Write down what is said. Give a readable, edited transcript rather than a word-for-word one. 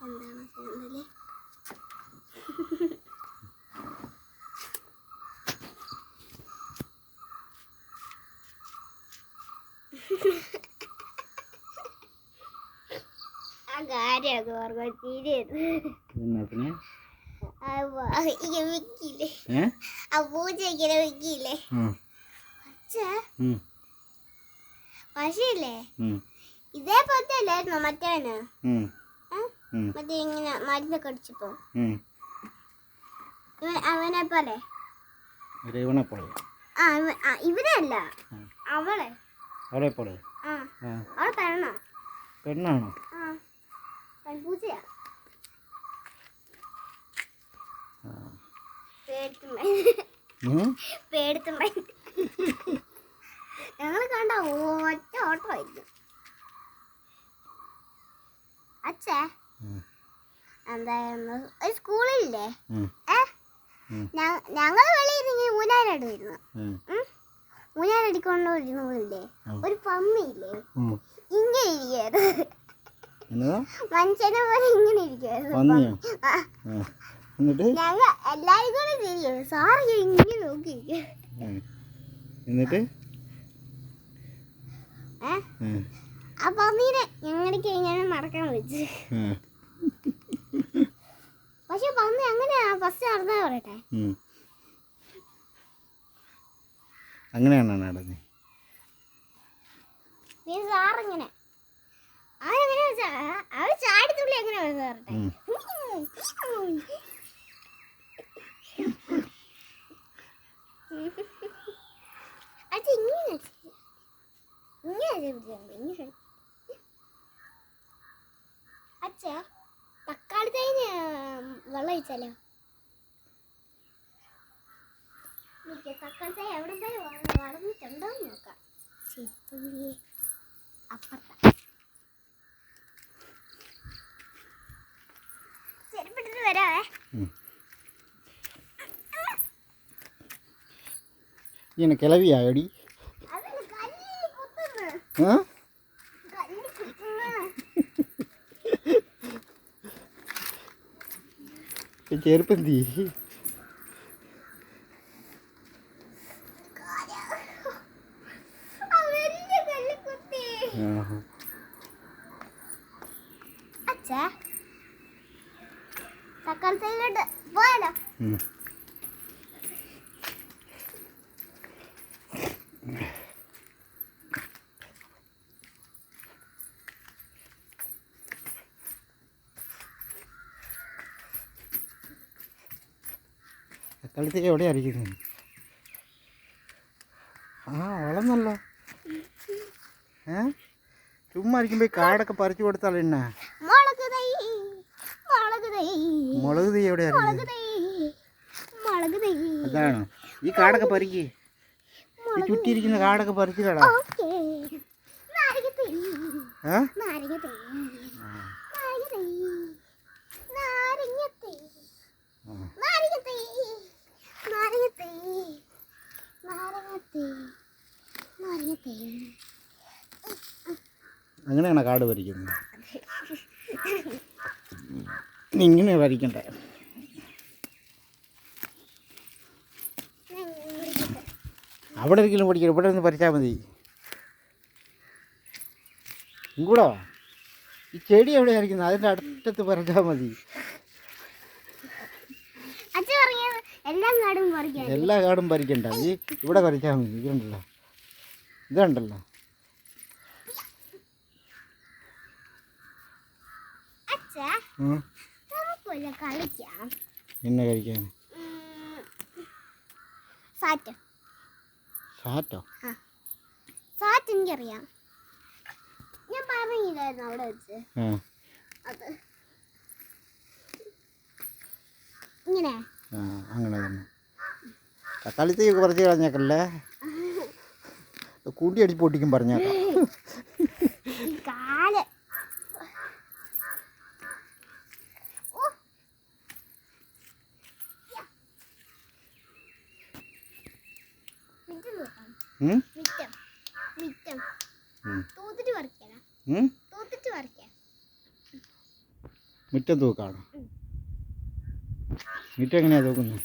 എന്താണ് ചെയ്യുന്നത്? ആ കാര്യമൊക്കെ ഓർമ്മ വെക്കില്ലേ? ആ പൂച്ച ഇങ്ങനെ വെക്കില്ലേ? പക്ഷേ ഇതേപോലത്തെ അല്ലായിരുന്നു മറ്റേന്. മറ്റേ ഇങ്ങനെ മരുന്നൊക്കെ അടിച്ചപ്പോ അവനെ പോലെ ഇവനല്ല അവളെ പോലെ. അവളെ പെണ്ണാണോ? പെൺപൂച്ചയാ. പേടിത്തുണ്ടായി. ഞങ്ങൾ കണ്ട ഒറ്റ ഓട്ടമായിരുന്നു. അച്ഛേ എന്തായിരുന്നു ഒരു സ്കൂളില്ലേ? ഞങ്ങൾ വെളിയിൽ ഊഞ്ഞാലടിയിരുന്നു. ഊഞ്ഞാലടിക്കൊണ്ടിരുന്നില്ലേ ഒരു പന്നിയില്ലേ ഇങ്ങനെ ഇരിക്കായിരുന്നു. മനുഷ്യനെ പോലെ ഇങ്ങനെ ഇരിക്കായിരുന്നു. ഞങ്ങൾ എല്ലാരും കൂടെ ചെയ്യും. സാറ് ഇങ്ങനെ നോക്കിയിരിക്കും. എന്നിട്ട് ആ പന്നീനെ ഞങ്ങൾക്ക് ഇങ്ങനെ നടക്കാൻ വെച്ച്. പക്ഷെ പന്നി അങ്ങനെയാ ഫസ്റ്റ് നടന്നേ പറയട്ടെ. അങ്ങനെയാണോ നടന്നത്? സാറിങ്ങനെ അവര് ചാടിത്തുള്ളി എങ്ങനെ പറയട്ടെ. അച്ഛാ തക്കാളി തൈന് വെള്ളം ഒഴിച്ചാലോ? തക്കാളി തൈ എവിടെ വളർന്നിട്ടുണ്ടോ നോക്കാം. അപ്പുറത്ത ചെരുപ്പിട്ടിട്ട് വരാവേ. ഇങ്ങനെ കിളവിയാടി ചെരുപ്പെന്തി? അച്ഛാ തക്കാളി തൈലോട്ട് പോയാലോ? തക്കാളി എവിടെയാ അരിക്കുന്നത്? വളർന്നല്ലോ. ചുമ്മാ ഇരിക്കുമ്പോ കാടൊക്കെ പറിച്ചു കൊടുത്താൽ എന്നാ? മുളക് തൈ എവിടെയാ? അതാണോ? ഈ കാടൊക്കെ പറിക്ക്. ഈ ചുറ്റിയിരിക്കുന്ന കാടൊക്കെ പറിച്ചു കളാ. അങ്ങനെയാണോ കാട് പറിക്കുന്നത്? ഇങ്ങനെ പറിക്കണ്ടേ? അവിടെ ഒരിക്കലും പഠിക്കണം. ഇവിടെ നിന്ന് പറിച്ചാൽ മതി. കൂടെ ഈ ചെടി എവിടെയായിരിക്കുന്നത്? അതിൻ്റെ അടുത്തത്ത് പറിച്ചാൽ മതി. എല്ലാ കാടും പറിക്കണ്ട. ഈ ഇവിടെ പറിച്ചാൽ മതി. ഇതുണ്ടല്ലോ, ഇതുണ്ടല്ലോ. എന്നെ കഴിക്കാൻ സാറ്റോ? സാറ്റ് എനിക്കറിയാം. ഞാൻ പറഞ്ഞില്ലായിരുന്നു അവിടെ വെച്ച്. അത് ഇങ്ങനെ അങ്ങനെ തന്നെ. തക്കാളി തൈയൊക്കെ പറിച്ച് കളഞ്ഞേക്കല്ലേ? കൂട്ടി അടിച്ച് പൊട്ടിക്കും പറഞ്ഞേക്കാം. തൂത്തിട്ട് പറിക്കാം. മുറ്റം തൂക്കാണ് മുറ്റം എങ്ങനെയാണ് തൂക്കുന്നത്?